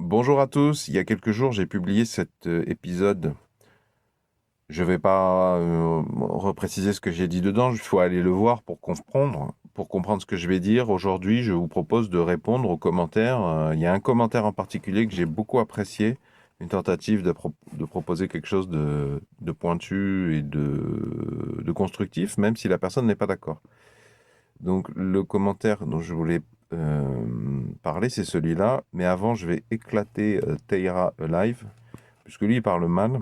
Bonjour à tous, il y a quelques jours j'ai publié cet épisode. Je ne vais pas repréciser ce que j'ai dit dedans, il faut aller le voir pour comprendre ce que je vais dire. Aujourd'hui, je vous propose de répondre aux commentaires. Il y a un commentaire en particulier que j'ai beaucoup apprécié, une tentative de proposer quelque chose de pointu et de constructif, même si la personne n'est pas d'accord. Donc le commentaire dont je voulais parler, c'est celui-là. Mais avant, je vais éclater Teira Live, puisque lui, il parle mal.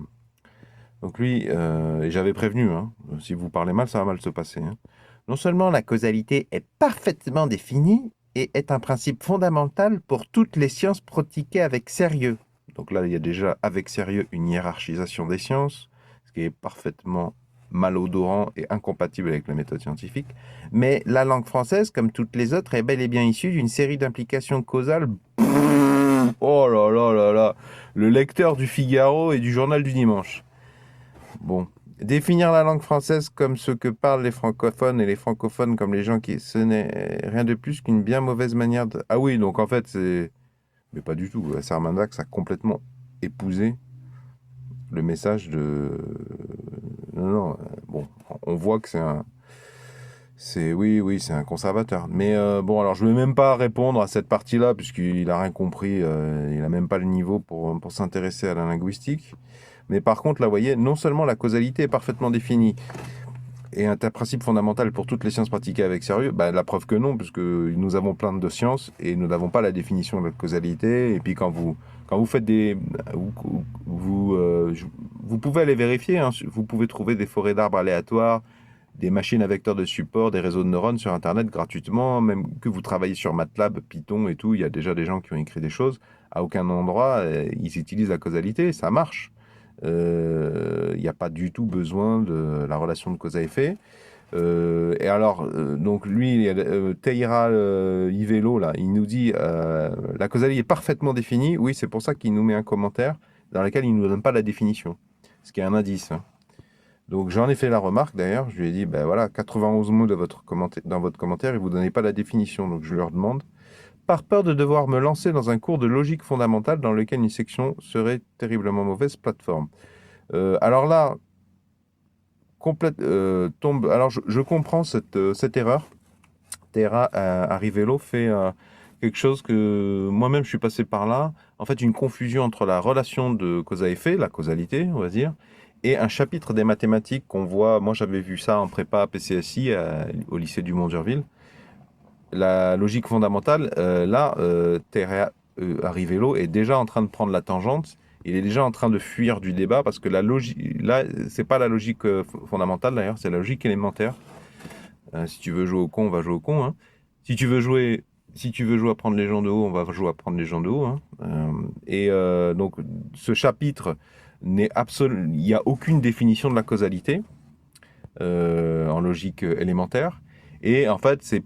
Donc lui, et j'avais prévenu, hein, si vous parlez mal, ça va mal se passer, hein. Non seulement la causalité est parfaitement définie et est un principe fondamental pour toutes les sciences pratiquées avec sérieux. Donc là, il y a déjà avec sérieux une hiérarchisation des sciences, ce qui est parfaitement malodorant et incompatible avec la méthode scientifique. Mais la langue française, comme toutes les autres, est bel et bien issue d'une série d'implications causales. Oh là là là là, le lecteur du Figaro et du journal du dimanche. Bon, définir la langue française comme ce que parlent les francophones et les francophones comme les gens qui... Ce n'est rien de plus qu'une bien mauvaise manière de... Ah oui, donc en fait, c'est... Mais pas du tout. Sarmandax a complètement épousé le message de... Non, non, bon, on voit que c'est un... C'est... Oui, oui, c'est un conservateur. Mais bon, alors je ne vais même pas répondre à cette partie-là, puisqu'il n'a rien compris. Il n'a même pas le niveau pour s'intéresser à la linguistique. Mais par contre, là, vous voyez, non seulement la causalité est parfaitement définie, et un principe fondamental pour toutes les sciences pratiquées avec sérieux, bah, la preuve que non, puisque nous avons plein de sciences et nous n'avons pas la définition de la causalité. Et puis quand vous faites des... Vous, vous pouvez aller vérifier, hein, vous pouvez trouver des forêts d'arbres aléatoires, des machines à vecteurs de support, des réseaux de neurones sur Internet gratuitement, même que vous travaillez sur MATLAB, Python et tout, il y a déjà des gens qui ont écrit des choses. À aucun endroit, ils utilisent la causalité, ça marche. Il n'y a pas du tout besoin de la relation de cause à effet. Et alors, donc lui, Teira Ivelo, là, il nous dit la causalité est parfaitement définie. Oui, c'est pour ça qu'il nous met un commentaire dans lequel il ne nous donne pas la définition, ce qui est un indice, hein. Donc j'en ai fait la remarque d'ailleurs, je lui ai dit, ben voilà, 91 mots de dans votre commentaire et vous ne donnez pas la définition. Donc je leur demande, par peur de devoir me lancer dans un cours de logique fondamentale dans lequel une section serait terriblement mauvaise plateforme. Alors là, tombe. Alors je comprends cette erreur. Terra Arrivello fait quelque chose que moi-même je suis passé par là. En fait, une confusion entre la relation de cause à effet, la causalité, on va dire, et un chapitre des mathématiques qu'on voit. Moi, j'avais vu ça en prépa PCSI au lycée du Mont-Durville. La logique fondamentale, là, Terra Arrivello est déjà en train de prendre la tangente. Il est déjà en train de fuir du débat parce que la logique, là, c'est pas la logique fondamentale d'ailleurs, c'est la logique élémentaire. Si tu veux jouer au con, on va jouer au con, hein. Si tu veux jouer, si tu veux jouer à prendre les gens de haut, on va jouer à prendre les gens de haut, hein. Donc, ce chapitre n'est absolument, il n'y a aucune définition de la causalité en logique élémentaire. Et en fait, c'est,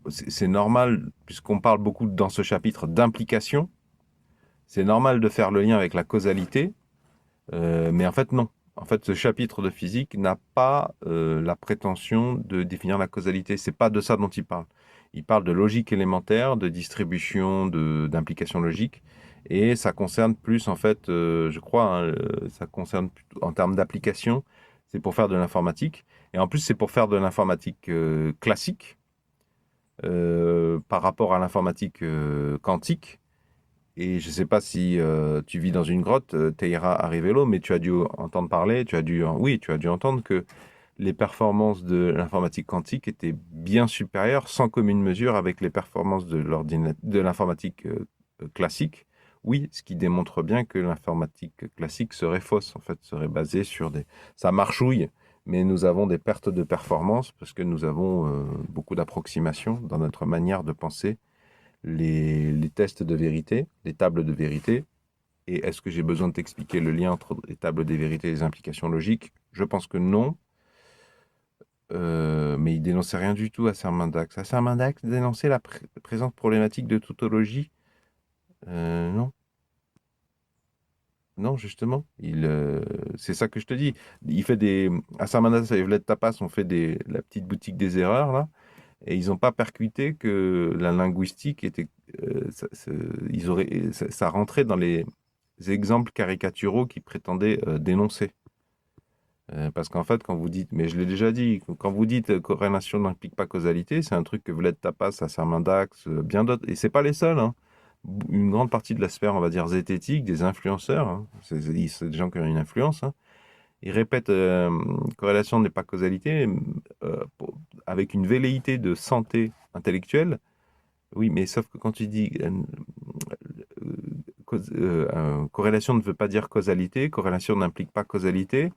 c'est normal puisqu'on parle beaucoup dans ce chapitre d'implication. C'est normal de faire le lien avec la causalité, mais en fait, non. En fait, ce chapitre de physique n'a pas la prétention de définir la causalité. C'est pas de ça dont il parle. Il parle de logique élémentaire, de distribution, d'implication logique, et ça concerne plus, en fait, je crois, hein, ça concerne plutôt, en termes d'application, c'est pour faire de l'informatique. Et en plus, c'est pour faire de l'informatique classique par rapport à l'informatique quantique. Et je ne sais pas si tu vis dans une grotte, Teira Arrivello, mais tu as dû entendre parler, oui, tu as dû entendre que les performances de l'informatique quantique étaient bien supérieures, sans commune mesure, avec les performances de l'informatique classique. Oui, ce qui démontre bien que l'informatique classique serait fausse, en fait, serait basée sur des... Ça marchouille, mais nous avons des pertes de performance parce que nous avons beaucoup d'approximations dans notre manière de penser les tests de vérité, les tables de vérité. Et est-ce que j'ai besoin de t'expliquer le lien entre les tables de vérité et les implications logiques? Je pense que non. Mais il dénonçait rien du tout à Sermendax. À Sermendax, dénoncer la présence problématique de tautologie? Non. Non, justement. C'est ça que je te dis. Il fait des... À Sermendax, et Vled Tapas, on fait la petite boutique des erreurs, là. et ils n'ont pas percuté que la linguistique était, ça rentrait dans les exemples caricaturaux qu'ils prétendaient dénoncer. Parce qu'en fait, quand vous dites, mais je l'ai déjà dit, quand vous dites corrélation n'implique pas causalité, c'est un truc que Vled Tapas, Sacermandax, bien d'autres, et c'est pas les seuls, hein. Une grande partie de la sphère, on va dire, zététique, des influenceurs, hein, c'est des gens qui ont une influence, hein, ils répètent corrélation n'est pas causalité avec une velléité de santé intellectuelle. Oui, mais sauf que quand tu dis corrélation ne veut pas dire causalité, corrélation n'implique pas causalité,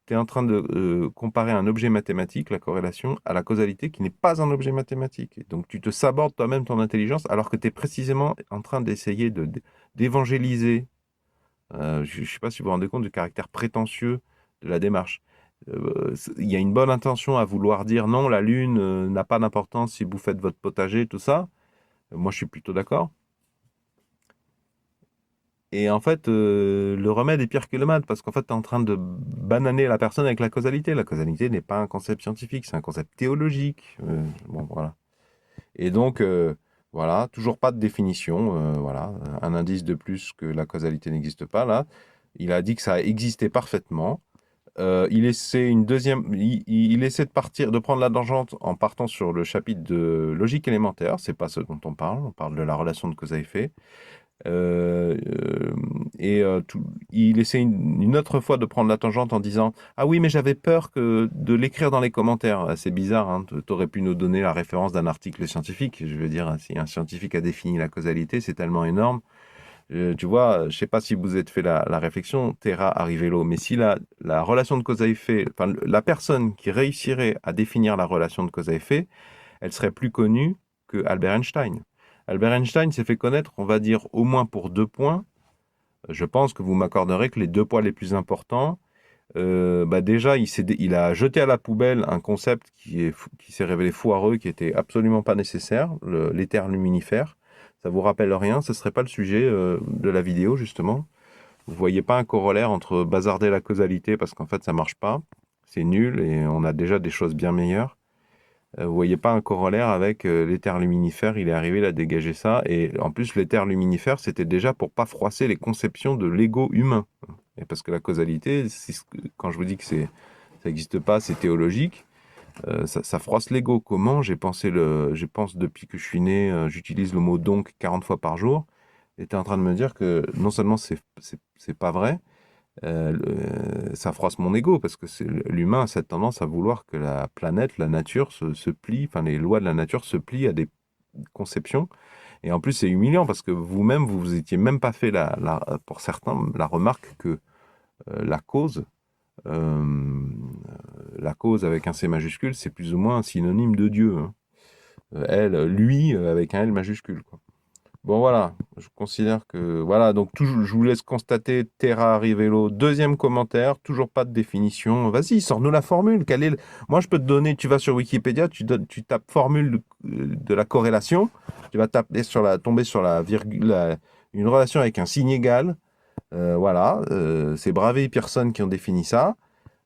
tu es en train de comparer un objet mathématique, la corrélation, à la causalité qui n'est pas un objet mathématique. Donc tu te sabordes toi-même ton intelligence alors que tu es précisément en train d'essayer d'évangéliser. Je ne sais pas si vous vous rendez compte du caractère prétentieux de la démarche. Il y a une bonne intention à vouloir dire non, la Lune n'a pas d'importance si vous faites votre potager, tout ça. Moi, je suis plutôt d'accord. Et en fait, le remède est pire que le mal, parce qu'en fait, tu es en train de bananer la personne avec la causalité. La causalité n'est pas un concept scientifique, c'est un concept théologique. Bon, voilà. Et donc, voilà, toujours pas de définition. Voilà, un indice de plus que la causalité n'existe pas, là. Il a dit que ça existait parfaitement. Il essaie une deuxième, il essaie de partir, de prendre la tangente en partant sur le chapitre de logique élémentaire. C'est pas ce dont on parle. On parle de la relation de cause à effet. Il essaie une autre fois de prendre la tangente en disant ah oui, mais j'avais peur de l'écrire dans les commentaires. C'est bizarre, hein, tu aurais pu nous donner la référence d'un article scientifique. Je veux dire, si un scientifique a défini la causalité, c'est tellement énorme. Tu vois, je ne sais pas si vous êtes fait la réflexion, terra arrivelo, mais si la relation de cause à effet, enfin, la personne qui réussirait à définir la relation de cause à effet, elle serait plus connue que Albert Einstein. Albert Einstein s'est fait connaître, on va dire, au moins pour 2 points. Je pense que vous m'accorderez que les 2 points les plus importants, déjà, il a jeté à la poubelle un concept qui s'est révélé foireux, qui était absolument pas nécessaire, l'éther luminifère. Ça vous rappelle rien, ce serait pas le sujet de la vidéo, justement. Vous voyez pas un corollaire entre bazarder la causalité, parce qu'en fait, ça marche pas. C'est nul et on a déjà des choses bien meilleures. Vous voyez pas un corollaire avec l'éther luminifère, il est arrivé, il a dégagé ça. Et en plus, l'éther luminifère, c'était déjà pour pas froisser les conceptions de l'ego humain. Et parce que la causalité, quand je vous dis que ça n'existe pas, c'est théologique, ça froisse l'ego. Comment? Je pense depuis que je suis né, j'utilise le mot donc 40 fois par jour. Et tu es en train de me dire que non seulement c'est pas vrai, ça froisse mon ego parce que l'humain a cette tendance à vouloir que la planète, la nature se plie, enfin les lois de la nature se plient à des conceptions. Et en plus, c'est humiliant parce que vous-même, vous vous étiez même pas fait pour certains la remarque que la cause, avec un C majuscule, c'est plus ou moins un synonyme de Dieu, hein. Lui, avec un L majuscule, quoi. Bon, voilà, je considère que... Voilà, donc je vous laisse constater Terra Arrivelo, deuxième commentaire, toujours pas de définition. Vas-y, sors-nous la formule. Moi, je peux te donner, tu vas sur Wikipédia, tu tapes formule de la corrélation, tu vas tomber sur la virgule, une relation avec un signe égal. Voilà, c'est Bravey et Pearson qui ont défini ça.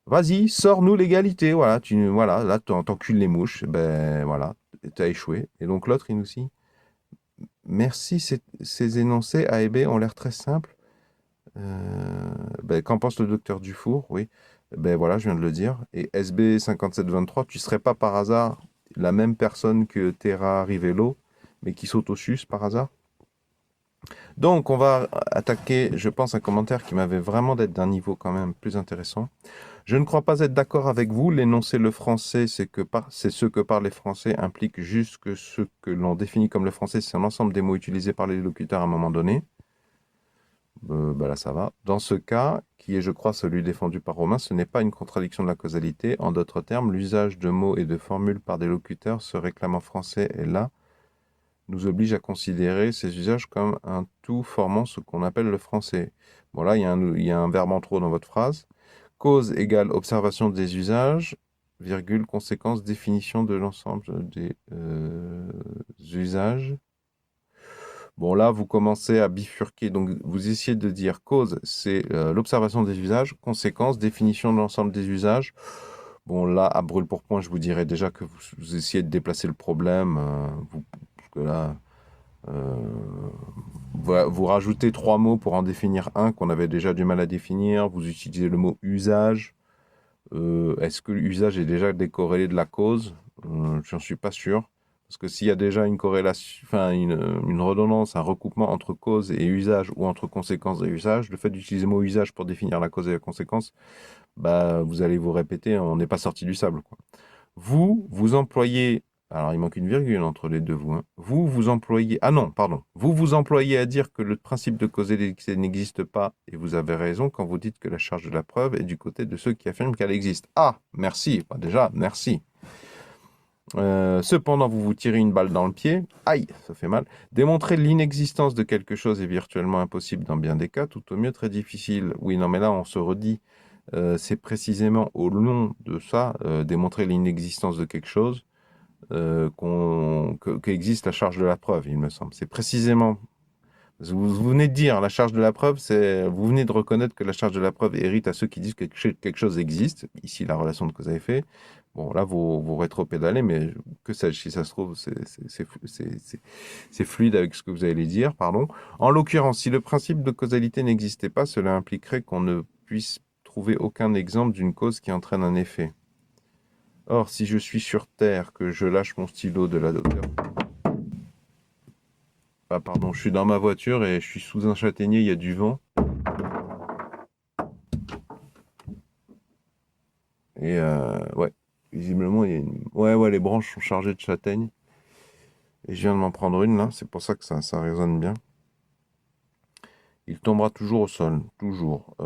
Vas-y, sors-nous l'égalité. Voilà, là, t'encules les mouches. Ben voilà, t'as échoué. Et donc l'autre, il nous dit... Merci, ces énoncés A et B ont l'air très simples. Qu'en pense le docteur Dufour? Oui, ben voilà, je viens de le dire. Et SB 5723, tu ne serais pas par hasard la même personne que Terra Rivello, mais qui saute au sus par hasard? Donc, on va attaquer, je pense, un commentaire qui m'avait vraiment d'être d'un niveau quand même plus intéressant. Je ne crois pas être d'accord avec vous. L'énoncé le français, c'est ce que parlent les Français implique juste que ce que l'on définit comme le français, c'est un ensemble des mots utilisés par les locuteurs à un moment donné. Là, ça va. Dans ce cas, qui est, je crois, celui défendu par Romain, ce n'est pas une contradiction de la causalité. En d'autres termes, l'usage de mots et de formules par des locuteurs se réclamant français et là nous oblige à considérer ces usages comme un tout formant ce qu'on appelle le français. Bon, là, il y a un verbe en trop dans votre phrase. Cause égale observation des usages, virgule, conséquence, définition de l'ensemble des usages. Bon, là, vous commencez à bifurquer. Donc, vous essayez de dire cause, c'est l'observation des usages, conséquence, définition de l'ensemble des usages. Bon, là, à brûle-pourpoint, je vous dirais déjà que vous essayez de déplacer le problème. Parce que là, euh, vous rajoutez 3 mots pour en définir un qu'on avait déjà du mal à définir. Vous utilisez le mot usage. Est-ce que l'usage est déjà décorrélé de la cause? J'en suis pas sûr. Parce que s'il y a déjà une corrélation, enfin une redondance, un recoupement entre cause et usage ou entre conséquence et usage, le fait d'utiliser le mot usage pour définir la cause et la conséquence, bah, vous allez vous répéter, on n'est pas sorti du sable, quoi. Vous employez, alors il manque une virgule entre les deux, vous, hein. Vous employez, ah non, pardon, vous employez à dire que le principe de causalité n'existe pas, et vous avez raison quand vous dites que la charge de la preuve est du côté de ceux qui affirment qu'elle existe. Ah, merci, bah déjà, merci. Cependant, vous vous tirez une balle dans le pied. Aïe, ça fait mal. Démontrer l'inexistence de quelque chose est virtuellement impossible dans bien des cas, tout au mieux très difficile. Oui, non, mais là, on se redit. C'est précisément au long de ça, démontrer l'inexistence de quelque chose, qu'existe la charge de la preuve, il me semble. C'est précisément. Vous venez de dire, la charge de la preuve, vous venez de reconnaître que la charge de la preuve hérite à ceux qui disent que quelque chose existe. Ici, la relation de cause à effet. Bon, là, vous rétro-pédalez, mais que sais-je, si ça se trouve, c'est fluide avec ce que vous allez dire, pardon. En l'occurrence, si le principe de causalité n'existait pas, cela impliquerait qu'on ne puisse trouver aucun exemple d'une cause qui entraîne un effet. Or, si je suis sur Terre, que je lâche mon stylo de la hauteur... Ah, pardon, je suis dans ma voiture et je suis sous un châtaignier, il y a du vent. Et ouais, visiblement, il y a une... Ouais, les branches sont chargées de châtaignes. Et je viens de m'en prendre une là, c'est pour ça que ça résonne bien. Il tombera toujours au sol, toujours.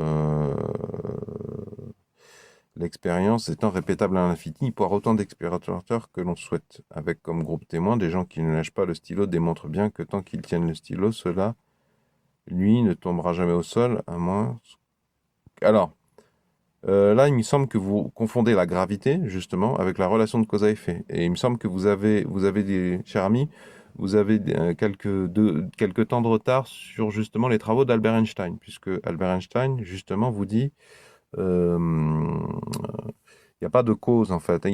L'expérience étant répétable à l'infini pour autant d'expérimentateurs que l'on souhaite. Avec comme groupe témoin des gens qui ne lâchent pas le stylo démontrent bien que tant qu'ils tiennent le stylo, cela, lui, ne tombera jamais au sol, à moins... Alors, là, il me semble que vous confondez la gravité, justement, avec la relation de cause à effet. Et il me semble que vous avez des, cher ami, vous avez quelques temps de retard sur, justement, les travaux d'Albert Einstein, puisque Albert Einstein, justement, vous dit, il n'y a pas de cause, en fait.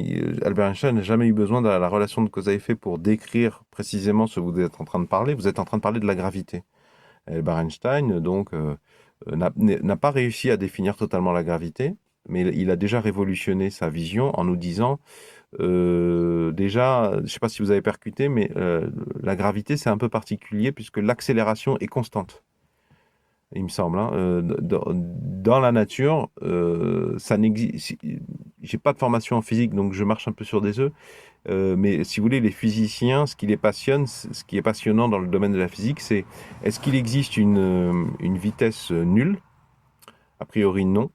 Albert Einstein n'a jamais eu besoin de la relation de cause à effet pour décrire précisément ce que vous êtes en train de parler. Vous êtes en train de parler de la gravité. Albert Einstein, donc, n'a pas réussi à définir totalement la gravité, mais il a déjà révolutionné sa vision en nous disant, déjà, je ne sais pas si vous avez percuté, mais la gravité, c'est un peu particulier puisque l'accélération est constante, il me semble, hein. Dans la nature, ça n'existe. J'ai pas de formation en physique, donc je marche un peu sur des œufs. Mais si vous voulez, les physiciens, ce qui les passionne, ce qui est passionnant dans le domaine de la physique, c'est est-ce qu'il existe une vitesse nulle? A priori, non.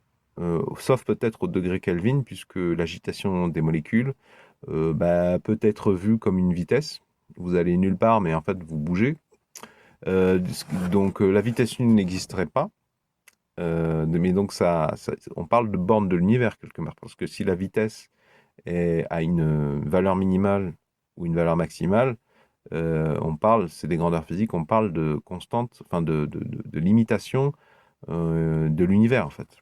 Sauf peut-être au degré Kelvin, puisque l'agitation des molécules bah, peut être vue comme une vitesse. Vous allez nulle part, mais en fait, vous bougez. Donc, la vitesse nulle n'existerait pas. Mais donc, on parle de borne de l'univers quelque part, parce que si la vitesse a une valeur minimale ou une valeur maximale, c'est des grandeurs physiques, on parle de constante, enfin de limitation de l'univers en fait.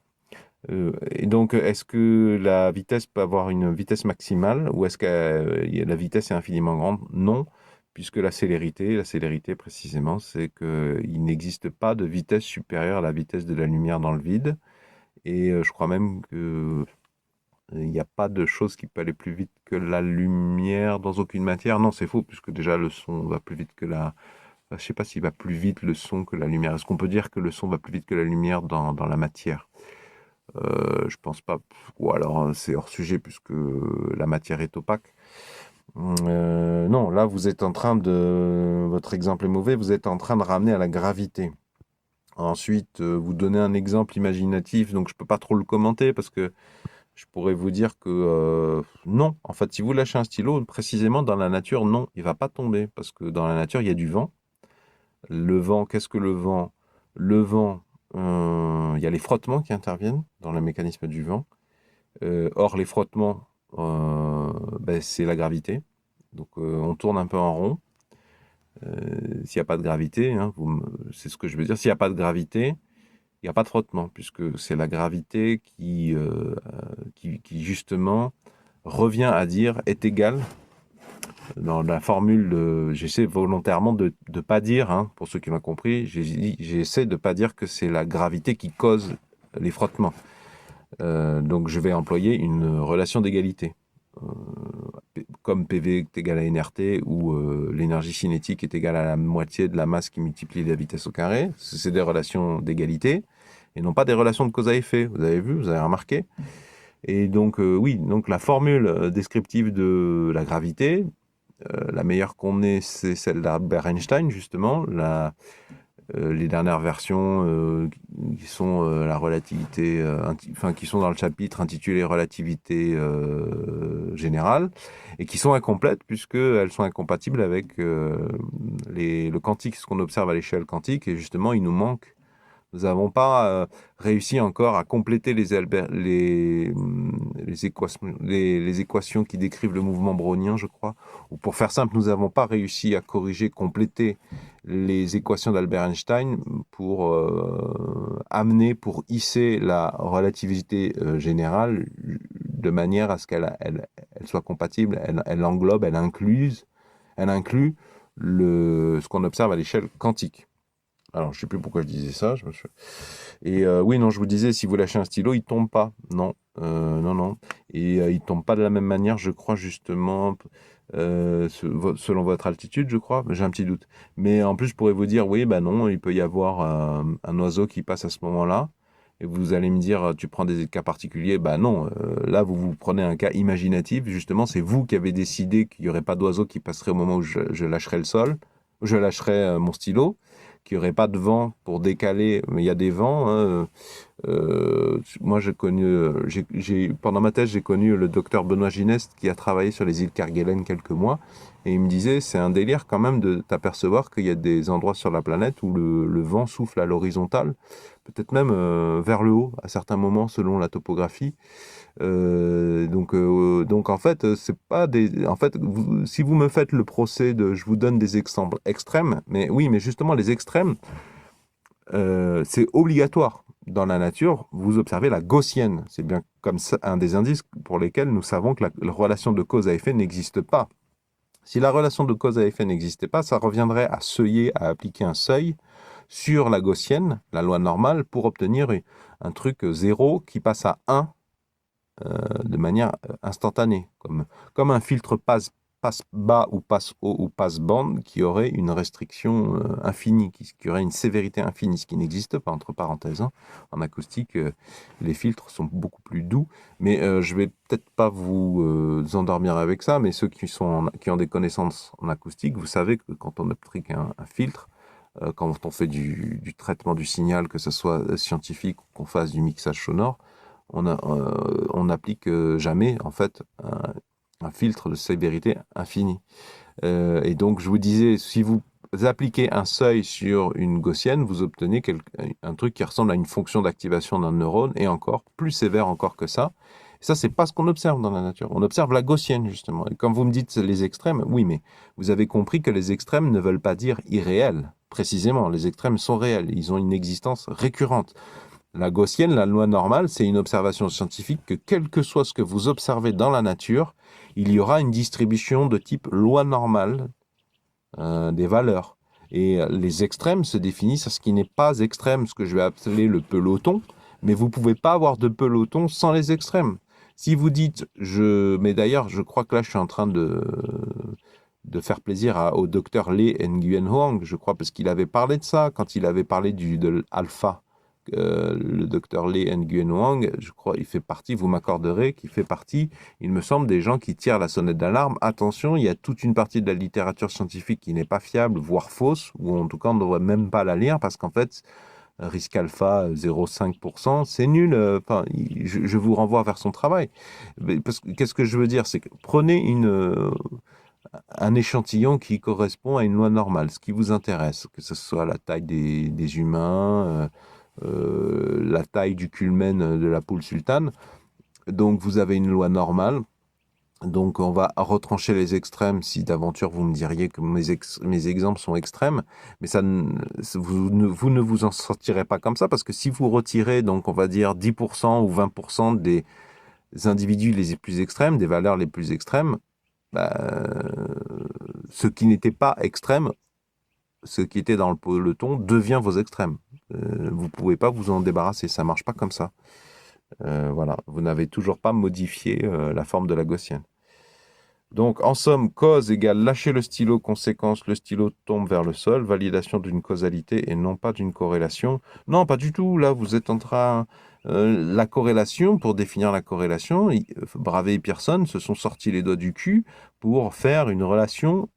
Et donc, est-ce que la vitesse peut avoir une vitesse maximale ou est-ce que la vitesse est infiniment grande? Non, puisque la célérité précisément, c'est qu'il n'existe pas de vitesse supérieure à la vitesse de la lumière dans le vide. Et je crois même que il n'y a pas de chose qui peut aller plus vite que la lumière dans aucune matière. Non, c'est faux, puisque déjà le son va plus vite que la... Enfin, je ne sais pas s'il va plus vite le son que la lumière. Est-ce qu'on peut dire que le son va plus vite que la lumière dans la matière? Je pense pas. Ou alors c'est hors sujet puisque la matière est opaque. Non, là vous êtes en train de... Votre exemple est mauvais, vous êtes en train de ramener à la gravité. Ensuite, vous donnez un exemple imaginatif, donc je ne peux pas trop le commenter parce que je pourrais vous dire que non. En fait, si vous lâchez un stylo, précisément dans la nature, non, il ne va pas tomber parce que dans la nature, il y a du vent. Le vent, qu'est-ce que le vent? Le vent, il y a les frottements qui interviennent dans le mécanisme du vent. Or, les frottements, ben, c'est la gravité. Donc, on tourne un peu en rond. S'il n'y a pas de gravité, hein, c'est ce que je veux dire. S'il n'y a pas de gravité, il n'y a pas de frottement, puisque c'est la gravité qui justement revient à dire est égale. Dans la formule, j'essaie volontairement de ne pas dire, hein, pour ceux qui m'ont compris, j'essaie de ne pas dire que c'est la gravité qui cause les frottements. Donc je vais employer une relation d'égalité. Comme PV est égal à NRT ou l'énergie cinétique est égale à la moitié de la masse qui multiplie la vitesse au carré. C'est des relations d'égalité et non pas des relations de cause à effet. Vous avez vu, vous avez remarqué. Et donc oui, donc la formule descriptive de la gravité, la meilleure qu'on ait, c'est celle d'Albert Einstein, justement. Les dernières versions qui sont la relativité, qui sont dans le chapitre intitulé Relativité générale, et qui sont incomplètes puisqu'elles sont incompatibles avec le quantique, ce qu'on observe à l'échelle quantique, et justement, il nous manque. Nous n'avons pas réussi encore à compléter les équations qui décrivent le mouvement brownien, je crois. Ou pour faire simple, nous n'avons pas réussi à corriger, compléter les équations d'Albert Einstein pour pour hisser la relativité générale de manière à ce qu'elle soit compatible, elle englobe, elle inclut ce qu'on observe à l'échelle quantique. Alors, je ne sais plus pourquoi je disais ça. Et oui, non, je vous disais, si vous lâchez un stylo, il ne tombe pas. Non, non. Et il ne tombe pas de la même manière, je crois, justement, selon votre altitude, je crois. J'ai un petit doute. Mais en plus, je pourrais vous dire, oui, non, il peut y avoir un oiseau qui passe à ce moment-là. Et vous allez me dire, tu prends des cas particuliers. Non, là, vous prenez un cas imaginatif. Justement, c'est vous qui avez décidé qu'il n'y aurait pas d'oiseau qui passerait au moment où je lâcherai le sol. Je lâcherai mon stylo, qu'il n'y aurait pas de vent pour décaler, mais il y a des vents. Hein. Moi, pendant ma thèse, j'ai connu le docteur Benoît Gineste qui a travaillé sur les îles Kerguelen quelques mois, et il me disait, c'est un délire quand même de t'apercevoir qu'il y a des endroits sur la planète où le vent souffle à l'horizontale, peut-être même vers le haut à certains moments selon la topographie. Donc en fait, c'est pas des. En fait, si vous me faites le procès je vous donne des exemples extrêmes, mais oui, mais justement les extrêmes, c'est obligatoire dans la nature. Vous observez la gaussienne, c'est bien comme ça un des indices pour lesquels nous savons que la relation de cause à effet n'existe pas. Si la relation de cause à effet n'existait pas, ça reviendrait à appliquer un seuil sur la gaussienne, la loi normale, pour obtenir un truc zéro qui passe à 1 de manière instantanée, comme un filtre passe bas ou passe haut ou passe bande qui aurait une restriction infinie, qui aurait une sévérité infinie, ce qui n'existe pas, entre parenthèses. Hein. En acoustique, les filtres sont beaucoup plus doux, mais je vais peut-être pas vous endormir avec ça, mais ceux qui ont des connaissances en acoustique, vous savez que quand on applique un filtre, quand on fait du traitement du signal, que ce soit scientifique ou qu'on fasse du mixage sonore, on n'applique jamais en fait un filtre de sévérité infinie. Et donc je vous disais, si vous appliquez un seuil sur une gaussienne, vous obtenez un truc qui ressemble à une fonction d'activation d'un neurone, et encore plus sévère encore que ça. Et ça, c'est pas ce qu'on observe dans la nature. On observe la gaussienne, justement. Et quand vous me dites les extrêmes, oui, mais vous avez compris que les extrêmes ne veulent pas dire irréels. Précisément, les extrêmes sont réels. Ils ont une existence récurrente. La gaussienne, la loi normale, c'est une observation scientifique que quel que soit ce que vous observez dans la nature, il y aura une distribution de type loi normale des valeurs. Et les extrêmes se définissent à ce qui n'est pas extrême, ce que je vais appeler le peloton, mais vous ne pouvez pas avoir de peloton sans les extrêmes. Si vous dites, mais d'ailleurs, je crois que là, je suis en train de faire plaisir au docteur Lee Nguyen Huang, je crois, parce qu'il avait parlé de ça quand il avait parlé de alpha. Le docteur Lee Nguyen Huang, je crois, il fait partie, vous m'accorderez, qu'il fait partie, il me semble, des gens qui tirent la sonnette d'alarme. Attention, il y a toute une partie de la littérature scientifique qui n'est pas fiable, voire fausse, ou en tout cas, on ne devrait même pas la lire, parce qu'en fait, risque alpha 0,5%, c'est nul. Je vous renvoie vers son travail. Qu'est-ce que je veux dire, c'est que prenez un échantillon qui correspond à une loi normale, ce qui vous intéresse, que ce soit la taille des humains, la taille du culmen de la poule sultane. Donc vous avez une loi normale Donc, on va retrancher les extrêmes si d'aventure vous me diriez que mes exemples sont extrêmes, mais vous ne vous en sortirez pas comme ça parce que si vous retirez, donc on va dire 10% ou 20% des individus les plus extrêmes, des valeurs les plus extrêmes, bah, ce qui n'était pas extrême, ce qui était dans le peloton devient vos extrêmes. Vous ne pouvez pas vous en débarrasser, ça ne marche pas comme ça. Voilà, vous n'avez toujours pas modifié la forme de la gaussienne. Donc, en somme, cause égale lâcher le stylo, conséquence, le stylo tombe vers le sol, validation d'une causalité et non pas d'une corrélation. Non, pas du tout. Là, vous êtes en train... la corrélation, pour définir la corrélation, Bravey et Pearson se sont sortis les doigts du cul pour faire une relation,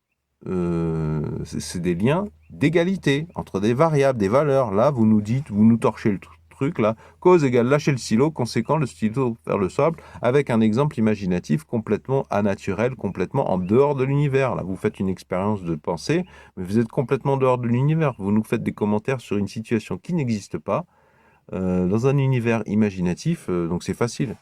c'est des liens d'égalité entre des variables, des valeurs. Là, vous nous dites, vous nous torchez le truc, là, cause égale lâcher le stylo, conséquent, le stylo vers le sol, avec un exemple imaginatif complètement anaturel, complètement en dehors de l'univers. Là, vous faites une expérience de pensée, mais vous êtes complètement en dehors de l'univers. Vous nous faites des commentaires sur une situation qui n'existe pas, dans un univers imaginatif, donc c'est facile.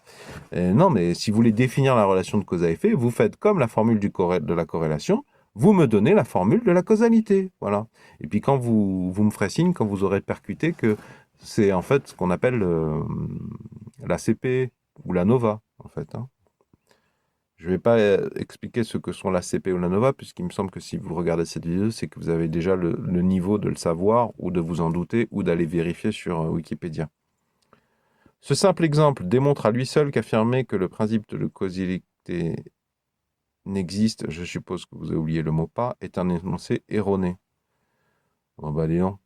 Non, mais si vous voulez définir la relation de cause à effet, vous faites comme la formule de la corrélation, vous me donnez la formule de la causalité. Voilà. Et puis quand vous me ferez signe, quand vous aurez percuté que c'est en fait ce qu'on appelle la CP ou la NOVA, en fait. Hein. Je ne vais pas expliquer ce que sont la CP ou la NOVA, puisqu'il me semble que si vous regardez cette vidéo, c'est que vous avez déjà le niveau de le savoir, ou de vous en douter, ou d'aller vérifier sur Wikipédia. Ce simple exemple démontre à lui seul qu'affirmer que le principe de causalité n'existe, je suppose que vous avez oublié le mot pas, est un énoncé erroné. Bon bah dis donc.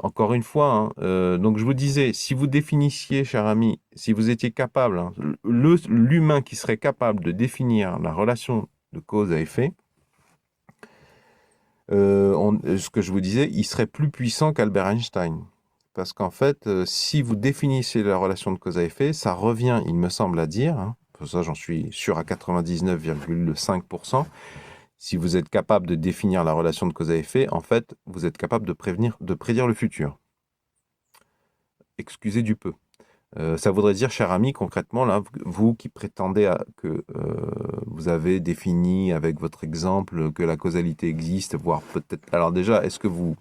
Encore une fois, hein, donc je vous disais, si vous définissiez, cher ami, si vous étiez capable, hein, l'humain qui serait capable de définir la relation de cause à effet, ce que je vous disais, il serait plus puissant qu'Albert Einstein. Parce qu'en fait, si vous définissez la relation de cause à effet, ça revient, il me semble, à dire, hein, pour ça j'en suis sûr à 99,5%, si vous êtes capable de définir la relation de cause à effet, en fait, vous êtes capable de prédire le futur. Excusez du peu. Ça voudrait dire, cher ami, concrètement, là, vous qui prétendez que vous avez défini avec votre exemple que la causalité existe, voire peut-être... Alors déjà, est-ce que vous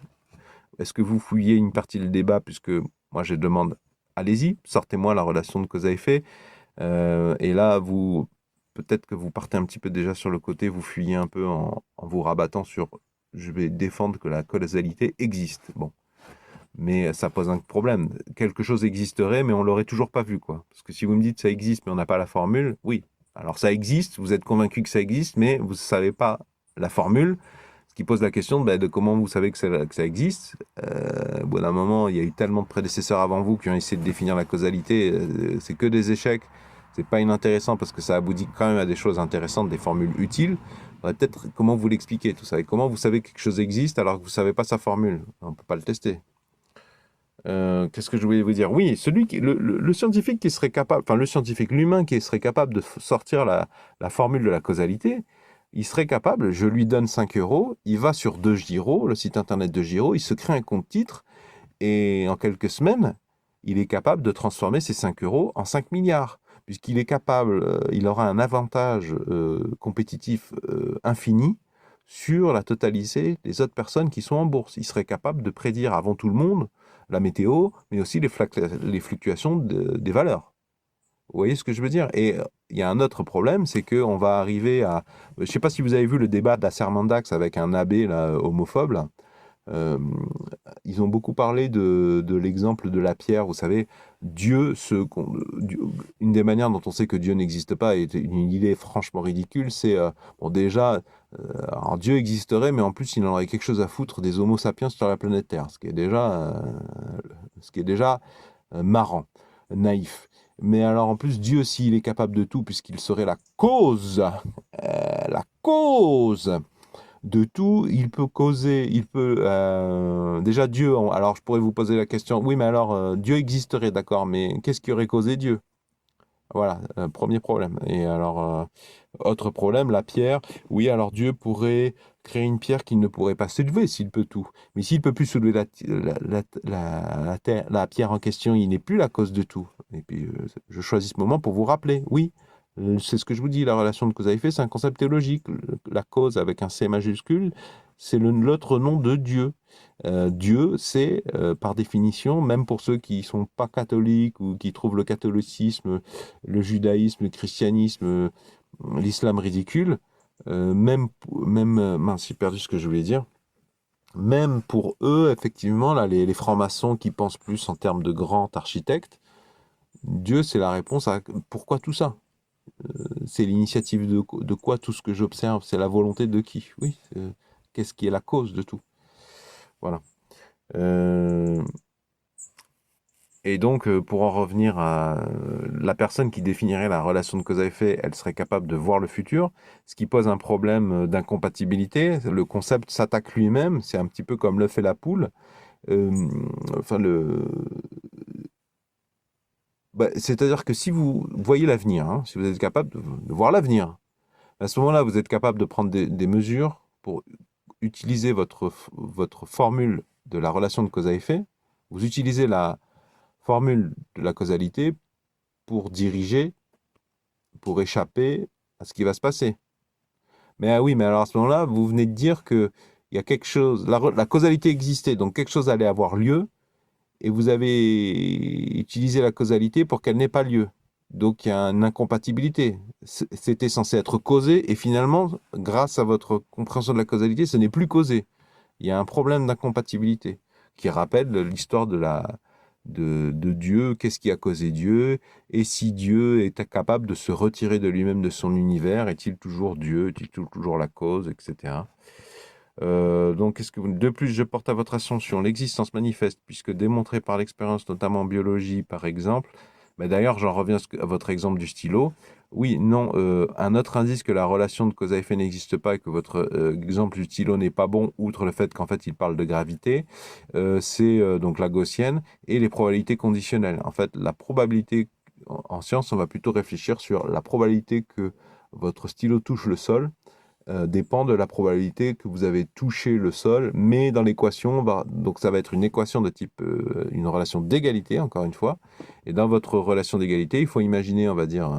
fouillez une partie du débat, puisque moi je demande, allez-y, sortez-moi la relation de cause à effet, et là, peut-être que vous partez un petit peu déjà sur le côté, vous fuyez un peu en vous rabattant sur, je vais défendre que la causalité existe. Bon. Mais ça pose un problème. Quelque chose existerait, mais on l'aurait toujours pas vu, quoi. Parce que si vous me dites ça existe, mais on n'a pas la formule, oui. Alors ça existe, vous êtes convaincu que ça existe, mais vous ne savez pas la formule, ce qui pose la question de comment vous savez que ça existe. Au bout d'un moment, il y a eu tellement de prédécesseurs avant vous qui ont essayé de définir la causalité, c'est que des échecs. C'est pas inintéressant parce que ça aboutit quand même à des choses intéressantes, des formules utiles. Peut-être comment vous l'expliquez tout ça et comment vous savez que quelque chose existe alors que vous ne savez pas sa formule. On ne peut pas le tester. Qu'est-ce que je voulais vous dire? Oui, le scientifique qui serait capable, enfin le scientifique, l'humain qui serait capable de sortir la formule de la causalité, il serait capable, je lui donne 5 euros, il va sur De Giro, le site internet de Giro, il se crée un compte titre, et en quelques semaines, il est capable de transformer ces 5 euros en 5 milliards, puisqu'il est capable, il aura un avantage compétitif infini sur la totalité des autres personnes qui sont en bourse. Il serait capable de prédire avant tout le monde la météo, mais aussi les fluctuations des valeurs. Vous voyez ce que je veux dire? Et il y a un autre problème, c'est qu'on va arriver à... Je ne sais pas si vous avez vu le débat d'Acermandax avec un abbé là, homophobe. Là. Euh, Ils ont beaucoup parlé de l'exemple de la pierre. Vous savez, une des manières dont on sait que Dieu n'existe pas est une idée franchement ridicule. C'est, bon, déjà, alors Dieu existerait, mais en plus, il en aurait quelque chose à foutre des Homo sapiens sur la planète Terre, ce qui est déjà marrant, naïf. Mais alors, en plus, Dieu, s'il est capable de tout, puisqu'il serait la cause de tout, il peut causer, déjà Dieu, alors je pourrais vous poser la question, oui mais alors Dieu existerait, d'accord, mais qu'est-ce qui aurait causé Dieu? Voilà, premier problème. Et alors, autre problème, la pierre, oui alors Dieu pourrait créer une pierre qui ne pourrait pas s'élever s'il peut tout, mais s'il peut plus soulever la pierre en question, il n'est plus la cause de tout. Et puis je choisis ce moment pour vous rappeler, oui, C'est ce que je vous dis, la relation de cause à effet, c'est un concept théologique. La cause avec un C majuscule, c'est l'autre nom de Dieu. Dieu, c'est par définition, même pour ceux qui ne sont pas catholiques ou qui trouvent le catholicisme, le judaïsme, le christianisme, l'islam ridicule, mince, j'ai perdu ce que je voulais dire. Même pour eux, effectivement, là, les francs-maçons qui pensent plus en termes de grand architecte, Dieu, c'est la réponse à pourquoi tout ça. C'est l'initiative de quoi tout ce que j'observe? C'est la volonté de qui? Oui, qu'est-ce qui est la cause de tout? Voilà. Et donc, pour en revenir à la personne qui définirait la relation de cause à effet, elle serait capable de voir le futur, ce qui pose un problème d'incompatibilité. Le concept s'attaque lui-même, c'est un petit peu comme l'œuf et la poule. Enfin, c'est-à-dire que si vous voyez l'avenir, hein, si vous êtes capable de voir l'avenir, à ce moment-là, vous êtes capable de prendre des mesures pour utiliser votre formule de la relation de cause à effet. Vous utilisez la formule de la causalité pour diriger, pour échapper à ce qui va se passer. Mais ah oui, mais alors à ce moment-là, vous venez de dire que il y a quelque chose, la causalité existait, donc quelque chose allait avoir lieu, et vous avez utilisé la causalité pour qu'elle n'ait pas lieu. Donc il y a une incompatibilité. C'était censé être causé, et finalement, grâce à votre compréhension de la causalité, ce n'est plus causé. Il y a un problème d'incompatibilité qui rappelle l'histoire de Dieu, qu'est-ce qui a causé Dieu, et si Dieu est capable de se retirer de lui-même de son univers, est-il toujours Dieu, est-il toujours la cause, etc. Donc, de plus, je porte à votre attention l'existence manifeste, puisque démontrée par l'expérience, notamment en biologie, par exemple. Mais d'ailleurs, j'en reviens à votre exemple du stylo. Oui, non, un autre indice que la relation de cause à effet n'existe pas et que votre exemple du stylo n'est pas bon, outre le fait qu'en fait il parle de gravité, c'est donc la gaussienne et les probabilités conditionnelles. En fait, la probabilité, en science, on va plutôt réfléchir sur la probabilité que votre stylo touche le sol dépend de la probabilité que vous avez touché le sol, mais dans l'équation, donc ça va être une équation de type, une relation d'égalité, encore une fois, et dans votre relation d'égalité, il faut imaginer, on va dire,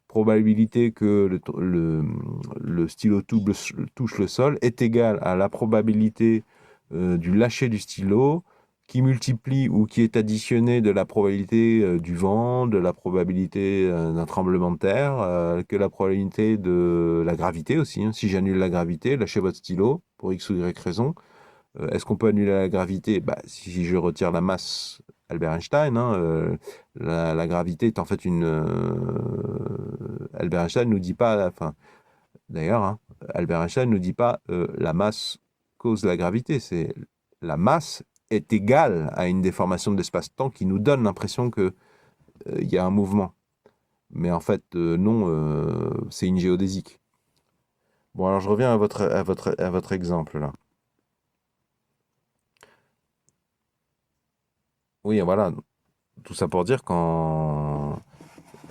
probabilité que le stylo touche le sol est égale à la probabilité du lâcher du stylo, qui multiplie ou qui est additionné de la probabilité du vent, de la probabilité d'un tremblement de terre, que la probabilité de la gravité aussi, hein. Si j'annule la gravité, lâchez votre stylo pour X ou Y raison. Est-ce qu'on peut annuler la gravité? Si je retire la masse Albert Einstein, hein, la gravité est en fait Albert Einstein nous dit pas, enfin, d'ailleurs, hein, Albert Einstein ne nous dit pas la masse cause la gravité, c'est la masse est égale à une déformation de l'espace-temps qui nous donne l'impression que il y a un mouvement. Mais en fait, non, c'est une géodésique. Bon, alors je reviens à votre exemple là. Oui, voilà, tout ça pour dire quand...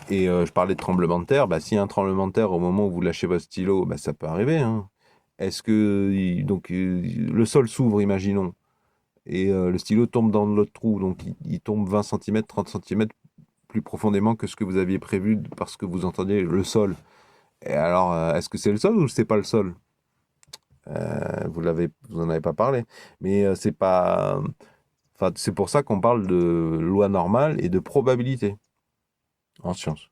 Et je parlais de tremblement de terre, s'il y a un tremblement de terre au moment où vous lâchez votre stylo, ça peut arriver, hein. Est-ce que... Donc, le sol s'ouvre, imaginons. Et le stylo tombe dans l'autre trou, donc il tombe 20 cm, 30 cm plus profondément que ce que vous aviez prévu parce que vous entendez le sol. Et alors, est-ce que c'est le sol ou c'est pas le sol? Vous en avez pas parlé, mais c'est pas. Enfin, c'est pour ça qu'on parle de loi normale et de probabilité en science.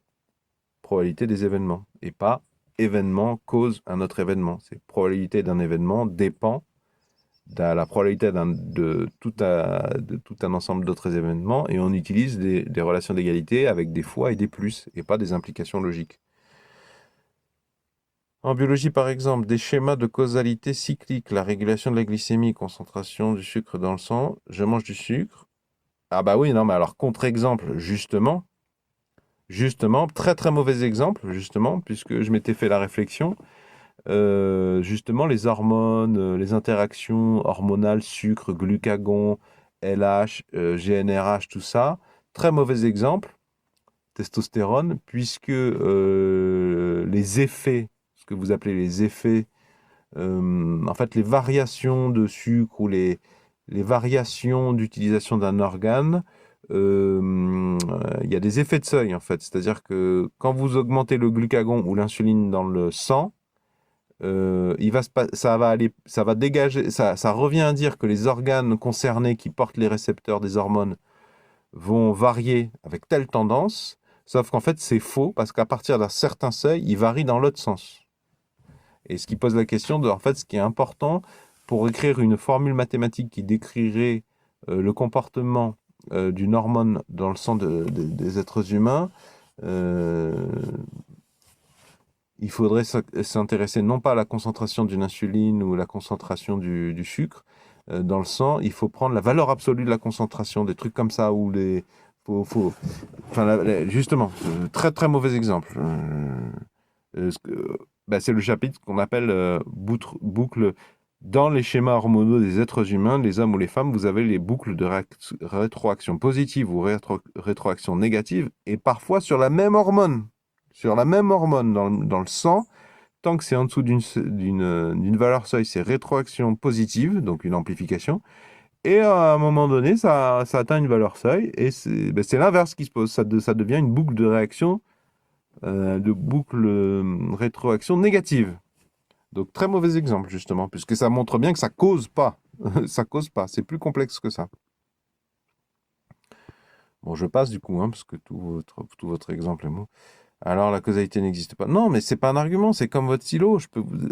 Probabilité des événements et pas événement cause un autre événement. C'est probabilité d'un événement dépend de la probabilité de tout un ensemble d'autres événements et on utilise des relations d'égalité avec des fois et des plus et pas des implications logiques. En biologie, par exemple, des schémas de causalité cyclique, la régulation de la glycémie, concentration du sucre dans le sang, je mange du sucre. Ah bah oui, non, mais alors contre-exemple, justement, très très mauvais exemple, justement, puisque je m'étais fait la réflexion. Justement, les hormones, les interactions hormonales, sucre, glucagon, LH, GnRH, tout ça, très mauvais exemple, testostérone, puisque les effets, ce que vous appelez les effets, en fait, les variations de sucre ou les variations d'utilisation d'un organe il y a des effets de seuil, en fait. C'est-à-dire que quand vous augmentez le glucagon ou l'insuline dans le sang, ça va dégager, ça revient à dire que les organes concernés qui portent les récepteurs des hormones vont varier avec telle tendance, sauf qu'en fait c'est faux parce qu'à partir d'un certain seuil, ils varient dans l'autre sens. Et ce qui pose la question de, en fait, ce qui est important pour écrire une formule mathématique qui décrirait le comportement d'une hormone dans le sang des êtres humains, euh, il faudrait s'intéresser non pas à la concentration d'une insuline ou la concentration du sucre dans le sang, il faut prendre la valeur absolue de la concentration, des trucs comme ça, où les... enfin, justement, très très mauvais exemple. C'est le chapitre qu'on appelle boucle. Dans les schémas hormonaux des êtres humains, les hommes ou les femmes, vous avez les boucles de rétroaction positive ou rétroaction négative, et parfois sur la même hormone. Sur la même hormone dans le sang, tant que c'est en dessous d'une valeur seuil, c'est rétroaction positive, donc une amplification. Et à un moment donné, ça atteint une valeur seuil, et c'est l'inverse qui se pose. Ça devient une boucle de réaction, de boucle rétroaction négative. Donc très mauvais exemple, justement, puisque ça montre bien que ça cause pas. Ça cause pas, c'est plus complexe que ça. Bon, je passe du coup, hein, parce que tout votre exemple est mot. Alors la causalité n'existe pas. Non, mais c'est pas un argument, c'est comme votre stylo.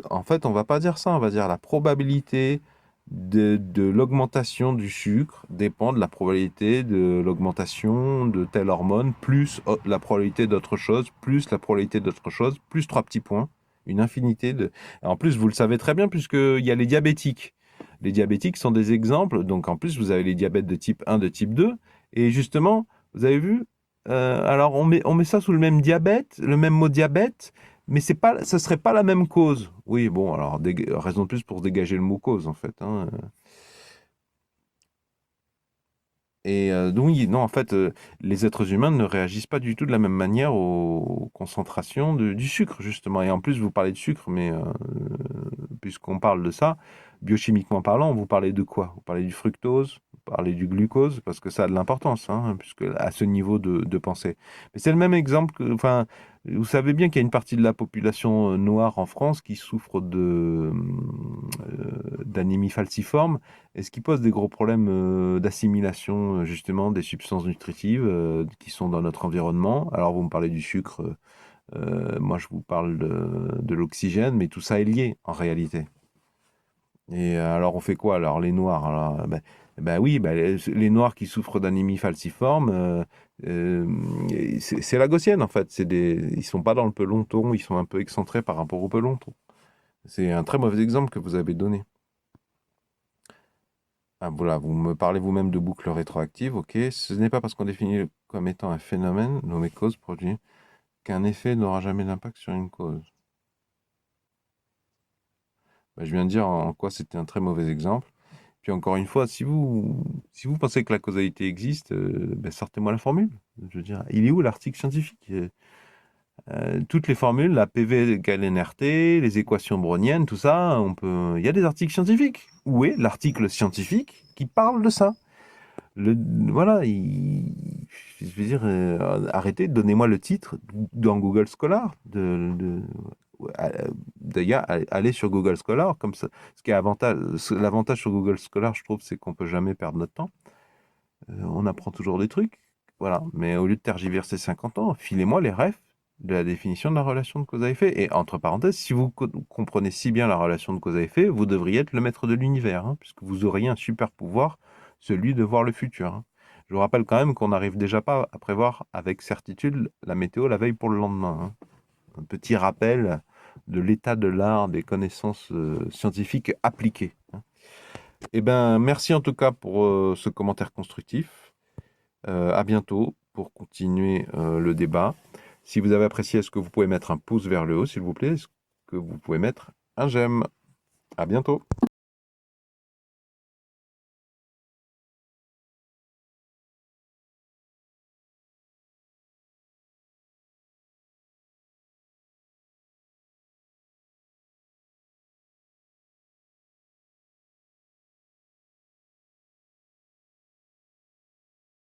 En fait, on va pas dire ça, on va dire la probabilité de l'augmentation du sucre dépend de la probabilité de l'augmentation de telle hormone, plus la probabilité d'autre chose, plus la probabilité d'autre chose, plus trois petits points, une infinité de... En plus, vous le savez très bien, puisqu'il y a les diabétiques. Les diabétiques sont des exemples, donc en plus, vous avez les diabètes de type 1, de type 2, et justement, vous avez vu, alors on met ça sous le même diabète, le même mot diabète, mais ça serait pas la même cause. Oui, bon, alors raison de plus pour dégager le mot cause en fait, hein. Et donc oui, non, en fait, les êtres humains ne réagissent pas du tout de la même manière aux concentrations du sucre, justement. Et en plus, vous parlez de sucre, mais puisqu'on parle de ça, biochimiquement parlant, vous parlez de quoi? Vous parlez du fructose, vous parlez du glucose, parce que ça a de l'importance, hein, puisque à ce niveau de pensée. Mais c'est le même exemple que, enfin, vous savez bien qu'il y a une partie de la population noire en France qui souffre d'anémie falciforme, et ce qui pose des gros problèmes d'assimilation, justement, des substances nutritives qui sont dans notre environnement. Alors, vous me parlez du sucre, moi je vous parle de l'oxygène, mais tout ça est lié en réalité. Et alors on fait quoi alors les noirs? Alors, oui, les noirs qui souffrent d'anémie falciforme, c'est la gaussienne en fait. Ils sont pas dans le peloton, ils sont un peu excentrés par rapport au peloton. C'est un très mauvais exemple que vous avez donné. Ah, voilà, vous me parlez vous-même de boucle rétroactive, ok. Ce n'est pas parce qu'on définit comme étant un phénomène nommé cause produit qu'un effet n'aura jamais d'impact sur une cause. Je viens de dire en quoi c'était un très mauvais exemple. Puis encore une fois, si vous pensez que la causalité existe, sortez-moi la formule. Je veux dire, il est où l'article scientifique? Toutes les formules, la PV égale NRT, les équations browniennes, tout ça, il y a des articles scientifiques. Où est l'article scientifique qui parle de ça? Voilà, je veux dire, arrêtez, donnez-moi le titre dans Google Scholar. D'ailleurs, allez sur Google Scholar, comme ça. L'avantage sur Google Scholar, je trouve, c'est qu'on peut jamais perdre notre temps. On apprend toujours des trucs, voilà. Mais au lieu de tergiverser 50 ans, filez-moi les refs de la définition de la relation de cause à effet. Et entre parenthèses, si vous comprenez si bien la relation de cause à effet, vous devriez être le maître de l'univers, hein, puisque vous auriez un super pouvoir, celui de voir le futur, hein. Je vous rappelle quand même qu'on n'arrive déjà pas à prévoir avec certitude la météo la veille pour le lendemain, hein. Un petit rappel de l'état de l'art des connaissances scientifiques appliquées, hein. Eh bien, merci en tout cas pour ce commentaire constructif. À bientôt pour continuer le débat. Si vous avez apprécié, est-ce que vous pouvez mettre un pouce vers le haut, s'il vous plaît? Est-ce que vous pouvez mettre un j'aime? À bientôt.